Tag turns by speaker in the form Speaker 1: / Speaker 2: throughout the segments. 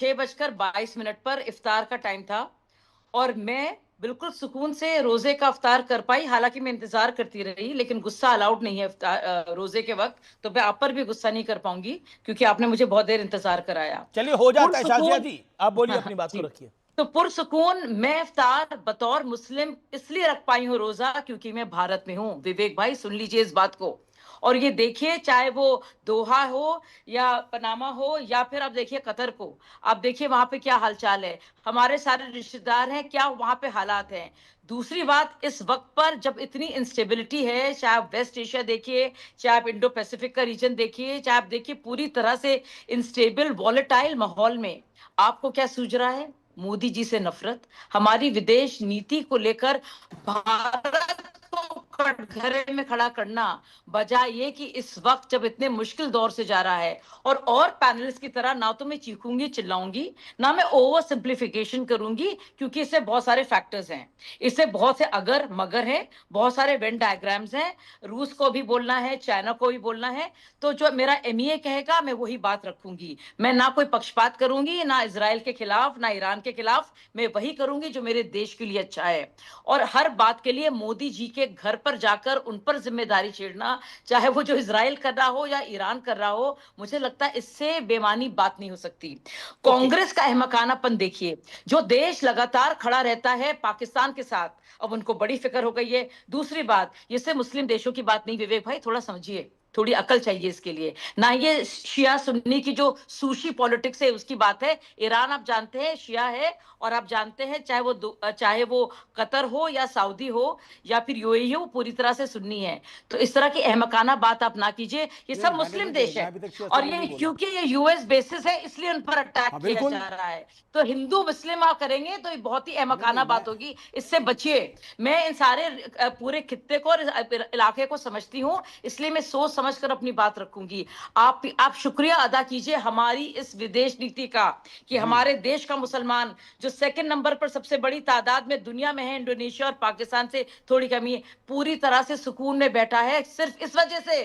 Speaker 1: 6:22 पर इफ्तार का टाइम था और मैं बिल्कुल सुकून से रोजे का इफ्तार कर पाई। हालांकि मैं इंतजार करती रही, लेकिन गुस्सा अलाउड नहीं है रोजे के वक्त, तो मैं आप पर भी गुस्सा नहीं कर पाऊंगी क्योंकि आपने मुझे बहुत देर इंतजार कराया।
Speaker 2: चलिए हो जाता है शाजिया
Speaker 1: पुरसुकून।
Speaker 2: जी, आप बोलिए,
Speaker 1: हाँ,
Speaker 2: अपनी बात को
Speaker 1: जी।
Speaker 2: रखिए।
Speaker 1: तो पुरसुकून मैं इफ्तार बतौर मुस्लिम इसलिए रख पाई हूँ रोजा क्योंकि मैं भारत में हूँ। विवेक भाई सुन लीजिए इस बात को। और ये देखिए, चाहे वो दोहा हो या पनामा हो या फिर आप देखिए कतर को, आप देखिए वहां पे क्या हालचाल है, हमारे सारे रिश्तेदार हैं, क्या वहां पे हालात हैं। दूसरी बात, इस वक्त पर जब इतनी इंस्टेबिलिटी है, चाहे आप वेस्ट एशिया देखिए, चाहे आप इंडो पैसिफिक का रीजन देखिए, चाहे आप देखिए पूरी तरह से इंस्टेबल वॉलेटाइल माहौल में आपको क्या सूझ रहा है? मोदी जी से नफरत, हमारी विदेश नीति को लेकर भारत को कटघरे में खड़ा करना, बजाय ये कि इस वक्त जब इतने मुश्किल दौर से जा रहा है। और पैनलिस्ट की तरह ना तो मैं चीखूंगी चिल्लाऊंगी, ना मैं ओवर सिंप्लीफिकेशन करूंगी, क्योंकि इससे बहुत सारे फैक्टर्स हैं, इससे बहुत से अगर मगर हैं, बहुत सारे वेन डायग्राम्स हैं। रूस को भी बोलना है, चाइना को भी बोलना है, तो जो मेरा एमईए कहेगा मैं वही बात रखूंगी। मैं ना कोई पक्षपात करूंगी, ना इजराइल के खिलाफ, ना ईरान के खिलाफ, मैं वही करूंगी जो मेरे देश के लिए अच्छा है। और हर बात के लिए मोदी जी के घर पर जाकर उन पर जिम्मेदारी छेड़ना, चाहे वो जो इजराइल कर रहा हो या ईरान कर रहा हो, मुझे लगता है इससे बेमानी बात नहीं हो सकती। कांग्रेस का अहमकानापन देखिए, जो देश लगातार खड़ा रहता है पाकिस्तान के साथ, अब उनको बड़ी फिक्र हो गई है। दूसरी बात, ये सिर्फ मुस्लिम देशों की बात नहीं, विवेक भाई थोड़ा समझिए, थोड़ी अकल चाहिए इसके लिए। ना ये शिया सुन्नी की जो सूशी पॉलिटिक्स है उसकी बात है। ईरान आप जानते हैं शिया है, और आप जानते हैं चाहे वो कतर हो या सऊदी हो या फिर यूएई हो, पूरी तरह से सुन्नी है। तो इस तरह की अहमकाना बात आप ना कीजिए, ये सब मुस्लिम देश है। और ये क्योंकि ये यूएस बेसिस है इसलिए उन पर अटैक किया जा रहा है। तो हिंदू मुस्लिम आप करेंगे तो ये बहुत ही अहमकाना बात होगी, इससे बचिए। मैं इन सारे पूरे खित्ते को और इलाके को समझती हूँ, इसलिए मैं सोच समझकर अपनी बात रखूंगी। आप शुक्रिया अदा कीजिए हमारी इस विदेश नीति का, कि हमारे देश का मुसलमान जो सेकंड नंबर पर सबसे बड़ी तादाद में दुनिया में है, इंडोनेशिया और पाकिस्तान से थोड़ी कमी है, पूरी तरह से सुकून में बैठा है, सिर्फ इस वजह से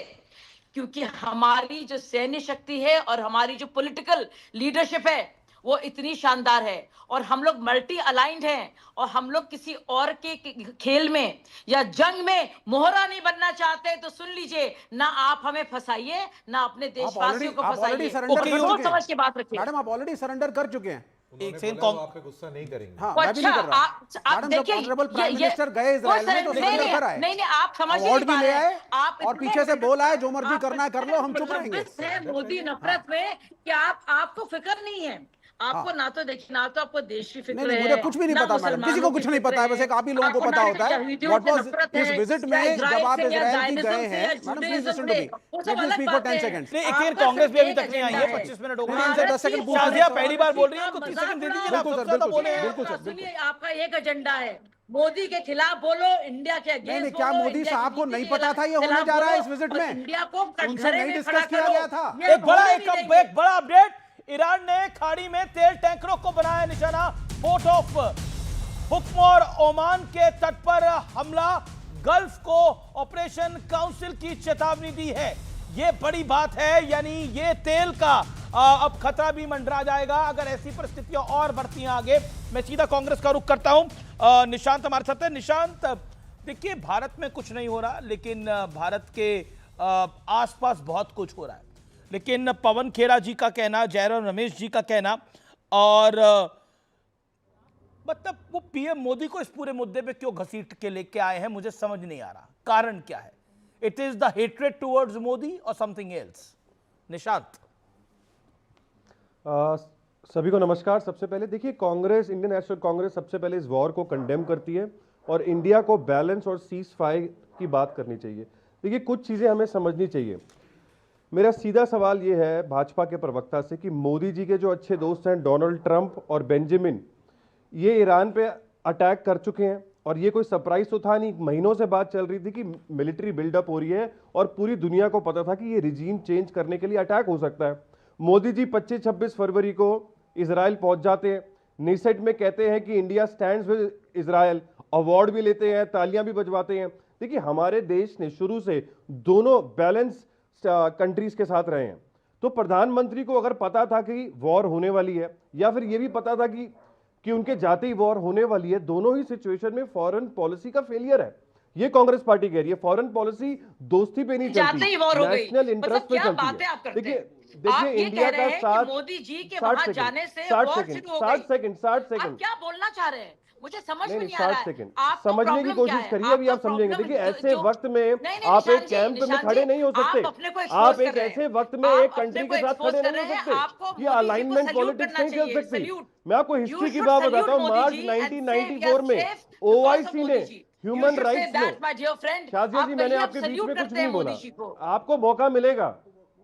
Speaker 1: क्योंकि हमारी जो सैन्य शक्ति है और हमारी जो पॉलिटिकल लीडरशिप है वो इतनी शानदार है। और हम लोग मल्टी अलाइंड हैं, और हम लोग किसी और के खेल में या जंग में मोहरा नहीं बनना चाहते। तो सुन लीजिए, ना आप हमें फंसाइए, ना अपने देशवासियों को फंसाइए। सोच समझ के बात रखिए।
Speaker 3: मैडम आप ऑलरेडी सरेंडर कर चुके हैं।
Speaker 2: एक सेकंड, आप
Speaker 4: पे गुस्सा नहीं करेंगे।
Speaker 3: हाँ, मैं भी नहीं कर रहा।
Speaker 1: आप देखिए,
Speaker 3: ऑनरेबल प्राइम मिनिस्टर गए इजराइल में तो सरेंडर कर आए।
Speaker 1: नहीं, आप समझ
Speaker 3: अवार्ड भी ले आए
Speaker 1: आप
Speaker 3: और पीछे से बोला है जो मर्जी करना है कर लो, हम चुप रहेंगे।
Speaker 1: मोदी नफरत में कि आपको फिक्र नहीं है, आपको ना तो देखिए, ना तो आपको देश की फिक्र है,
Speaker 3: मुझे कुछ भी नहीं पता मैडम, किसी को कुछ नहीं पता है, बस एक आप ही लोगों को पता होता है व्हाट वाज इस विजिट में। जब आप इजराइल की गए हैं madam, please listen to me, let me speak for 10 seconds.
Speaker 2: नहीं, एक सेकंड, कांग्रेस भी अभी तक नहीं आई है, 25 मिनट हो गए इनसे, 10 सेकंड पूछ। शाजिया पहली बार बोल रही है, उनको 30 सेकंड दे दीजिए ना, आप सबसे ज्यादा बोले हैं।
Speaker 3: बिल्कुल सर,
Speaker 1: सुनिए, आपका एक एजेंडा है, मोदी के खिलाफ बोलो, इंडिया के अगेंस्ट बोलो।
Speaker 3: क्या मोदी साहब को नहीं पता था ये होने जा रहा है इस विजिट में?
Speaker 1: इंडिया को
Speaker 3: उनसे नहीं डिस्कस किया गया था?
Speaker 2: एक बड़ा अपडेट, ईरान ने खाड़ी में तेल टैंकरों को बनाया निशाना। पोर्ट ऑफ हुक्म और ओमान के तट पर हमला, गल्फ को ऑपरेशन काउंसिल की चेतावनी दी है। यह बड़ी बात है, यानी ये तेल का अब खतरा भी मंडरा जाएगा अगर ऐसी परिस्थितियां और बढ़ती हैं आगे। मैं सीधा कांग्रेस का रुख करता हूं। निशांत हमारे साथ है। निशांत, देखिए भारत में कुछ नहीं हो रहा, लेकिन भारत के आसपास बहुत कुछ हो रहा है। लेकिन पवन खेड़ा जी का कहना, जयराम रमेश जी का कहना, और मतलब वो पीएम मोदी को इस पूरे मुद्दे पे क्यों घसीट के लेके आए हैं, मुझे समझ नहीं आ रहा। कारण क्या है? It is the hatred towards Modi और समथिंग एल्स? निशांत।
Speaker 5: सभी को नमस्कार। सबसे पहले देखिए, कांग्रेस, इंडियन नेशनल कांग्रेस सबसे पहले इस वॉर को कंडेम करती है और इंडिया को बैलेंस और सीज फायर की बात करनी चाहिए। देखिए, कुछ चीज़ें हमें समझनी चाहिए। मेरा सीधा सवाल ये है भाजपा के प्रवक्ता से कि मोदी जी के जो अच्छे दोस्त हैं डोनाल्ड ट्रंप और बेंजामिन, ये ईरान पे अटैक कर चुके हैं और ये कोई सरप्राइज तो था नहीं। महीनों से बात चल रही थी कि मिलिट्री बिल्डअप हो रही है और पूरी दुनिया को पता था कि ये रिजीम चेंज करने के लिए अटैक हो सकता है। मोदी जी 25-26 फरवरी को इजराइल पहुंच जाते हैं, नीसेट में कहते हैं कि India stands with Israel, award भी लेते हैं, तालियां भी बजवाते हैं। देखिए, हमारे देश ने शुरू से दोनों बैलेंस कंट्रीज के साथ रहे हैं। तो प्रधानमंत्री को अगर पता था कि वॉर होने वाली है, या फिर यह भी पता था कि उनके जाते ही वॉर होने वाली है, दोनों ही सिचुएशन में फॉरेन पॉलिसी का फेलियर है। ये कांग्रेस पार्टी कह रही है फॉरेन पॉलिसी दोस्ती पे नहीं चलती, नेशनल इंटरेस्ट पे चलती है। देखिए इंडिया का 60
Speaker 1: मोदी जी के वहां जाने से
Speaker 5: 60 सेकंड
Speaker 1: क्या बोलना चाह रहे हैं, मुझे समझ में नहीं आ
Speaker 5: 60
Speaker 1: रहा है।
Speaker 5: सेकंड
Speaker 1: आपको
Speaker 5: समझने की कोशिश करिए, अभी आप समझेंगे। देखिए ऐसे वक्त में आप एक कैंप में खड़े नहीं हो सकते, आप एक ऐसे वक्त में एक कंट्री के साथ खड़े नहीं हो सकते। ये अलाइनमेंट पॉलिटिक्स नहीं चल सकती। मैं आपको हिस्ट्री की बात बताता हूँ। मार्च 1994 में ओआईसी ने ह्यूमन राइट्स में, शाजिया जी मैंने आपके बीच में कुछ नहीं बोला, आपको मौका मिलेगा,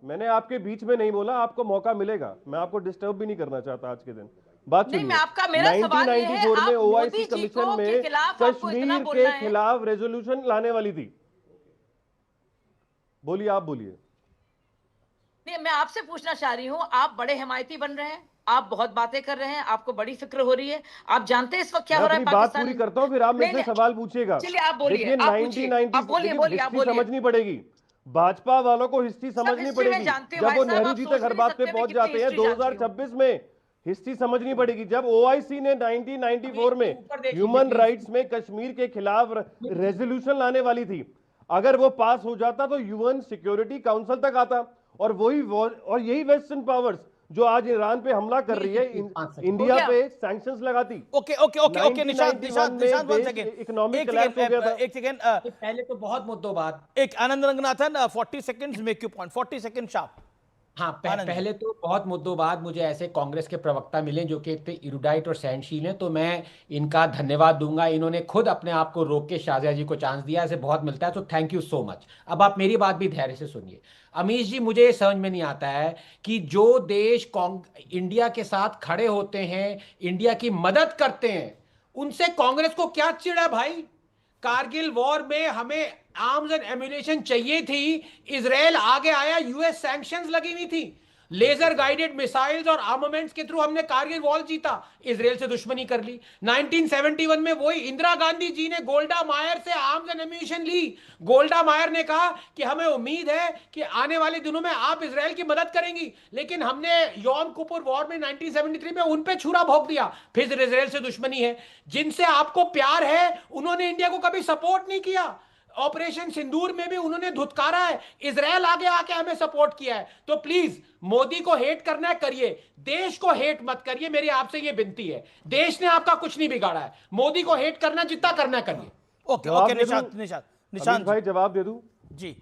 Speaker 5: मैंने आपके बीच में नहीं बोला, आपको मौका मिलेगा, मैं आपको डिस्टर्ब भी नहीं करना चाहता आज के दिन। बात सुनिए, 1994 में ओआईसी कमीशन में कश्मीर के खिलाफ रेजोल्यूशन लाने वाली थी। बोलिए, आप बोलिए।
Speaker 1: नहीं, मैं आपसे पूछना चाह रही हूं, आप बड़े हिमायती बन रहे हैं, आप बहुत बातें कर रहे हैं, आपको बड़ी फिक्र हो रही है, आप जानते हैं इस वक्त क्या हो रहा है
Speaker 5: पाकिस्तान। बात पूरी करता हूं, फिर आप मेरे से सवाल पूछिएगा।
Speaker 1: चलिए आप बोलिए।
Speaker 5: देखिए 1990 समझनी पड़ेगी, भाजपा वालों को हिस्ट्री समझनी पड़ेगी। जब वो नेहरू जी तक हर बात पे पहुंच जाते हैं 2026 में, हिस्ट्री समझनी पड़ेगी। जब ओआईसी ने 1994 में ह्यूमन राइट्स में कश्मीर के खिलाफ रेजोल्यूशन लाने वाली थी, अगर वो पास हो जाता तो यूएन सिक्योरिटी काउंसिल तक आता, और यही वेस्टर्न पावर्स जो आज ईरान पे हमला कर रही है, इंडिया पे सैंक्शंस लगाती।
Speaker 2: Okay Nishant one second,
Speaker 5: economic collapse हो गया था।
Speaker 2: एक सेकंड,
Speaker 4: पहले तो बहुत मुद्दों बात,
Speaker 2: एक Anand Ranganathan 40 seconds make you point, 40 second sharp.
Speaker 4: हाँ, पहले तो बहुत मुद्दों बाद मुझे ऐसे कांग्रेस के प्रवक्ता मिले जो कि इतने इरुडाइट और सहनशील हैं, तो मैं इनका धन्यवाद दूंगा। इन्होंने खुद अपने आप को रोक के शाजिया जी को चांस दिया, ऐसे बहुत मिलता है, तो थैंक यू सो मच। अब आप मेरी बात भी धैर्य से सुनिए। अमीश जी, मुझे ये समझ में नहीं आता है कि जो देश इंडिया के साथ खड़े होते हैं, इंडिया की मदद करते हैं, उनसे कांग्रेस को क्या चिढ़ा भाई। कारगिल वॉर में हमें आर्म्स एंड एम्यूनिशन चाहिए थी, इजराइल आगे आया, यूएस सैंक्शंस लगी हुई थी, लेजर गाइडेड मिसाइल्स और आर्मामेंट्स के थ्रू हमने कारगिल वॉर जीता, इजराइल से दुश्मनी कर ली। 1971 में वही इंदिरा गांधी जी ने गोल्डा मायर से आर्म्स एंड एम्यूनिशन ली। गोल्डा मायर ने कहा कि हमें उम्मीद है कि आने वाले दिनों में आप इजराइल की मदद करेंगी, लेकिन हमने यौम किपुर वॉर में 1973 में उन पे छुरा भोंक दिया। फिर इजराइल से दुश्मनी है। जिनसे आपको प्यार है उन्होंने इंडिया को कभी सपोर्ट नहीं किया। ऑपरेशन सिंदूर में भी उन्होंने धुतकारा है, इजराइल आगे आके हमें सपोर्ट किया है। तो प्लीज मोदी को हेट करना है करिए, देश को हेट मत करिए, मेरी आपसे ये विनती है। देश ने आपका कुछ नहीं बिगाड़ा है, मोदी को हेट करना जितना करना करिए।
Speaker 2: ओके निशांत
Speaker 5: भाई जवाब दे दूं
Speaker 2: जी।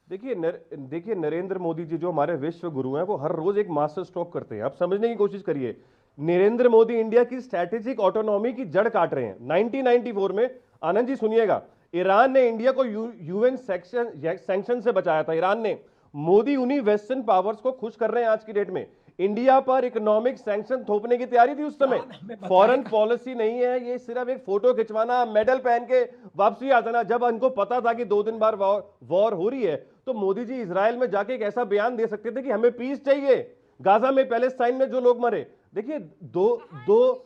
Speaker 5: देखिए नरेंद्र मोदी जी जो हमारे विश्व गुरु हैं, वो हर रोज एक मास्टर स्ट्रोक करते हैं। आप समझने की कोशिश करिए, नरेंद्र मोदी इंडिया की स्ट्रैटेजिक ऑटोनॉमी की जड़ काट रहे हैं। 1994 में, आनंद जी सुनिएगा, ईरान ने इंडिया को यूएन सैंक्शन से बचाया था। ईरान ने, मोदी उन्हीं वेस्टर्न पावर्स को खुश कर रहे हैं आज की डेट में। इंडिया पर इकोनॉमिक सैंक्शन थोपने की तैयारी थी उस समय। फॉरेन पॉलिसी नहीं है ये, सिर्फ एक फोटो खिंचवाना, मेडल पहन के वापसी आ जाना। जब उनको पता था कि 2 दिन बाद वॉर हो रही है, तो मोदी जी इजराइल में जाके एक ऐसा बयान दे सकते थे कि हमें पीस चाहिए। गाजा में, पैलेस्टाइन में जो लोग मरे, देखिए दो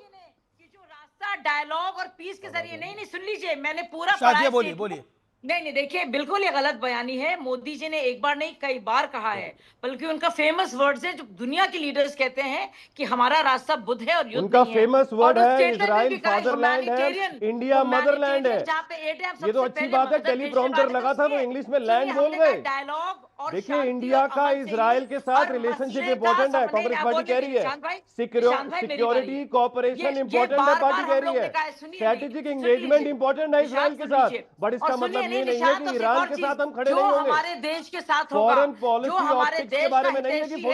Speaker 1: डायलॉग और पीस के जरिए नहीं सुन लीजिए, मैंने पूरा
Speaker 2: बोलिए।
Speaker 1: नहीं देखिए, बिल्कुल ये गलत बयानी है। मोदी जी ने एक बार नहीं कई बार कहा है, बल्कि उनका फेमस वर्ड्स है जो दुनिया के लीडर्स कहते हैं कि हमारा रास्ता बुद्ध है और युद्ध
Speaker 5: उनका
Speaker 1: नहीं
Speaker 5: फेमस
Speaker 1: है।
Speaker 5: वर्ड है इजराइल फादरलैंड है, इंडिया मदरलैंड है। ये तो अच्छी बात है, टेलीप्रॉम्प्टर लगा था, वो इंग्लिश में लैंड बोल गए।
Speaker 1: डायलॉग और
Speaker 5: देखिए इंडिया का इजराइल के साथ रिलेशनशिप इंपॉर्टेंट है, कांग्रेस पार्टी कह रही है। सिक्योरिटी कोऑपरेशन इंपॉर्टेंट है, पार्टी कह रही है। स्ट्रेटेजिक एंगेजमेंट इंपॉर्टेंट है इजराइल के साथ, बट इसका मतलब ये नहीं है कि ईरान के साथ हम खड़े नहीं होंगे।
Speaker 1: हमारे देश के साथ होगा,
Speaker 5: फॉरेन पॉलिसी ऑप्टिक्स के बारे में नहीं है कि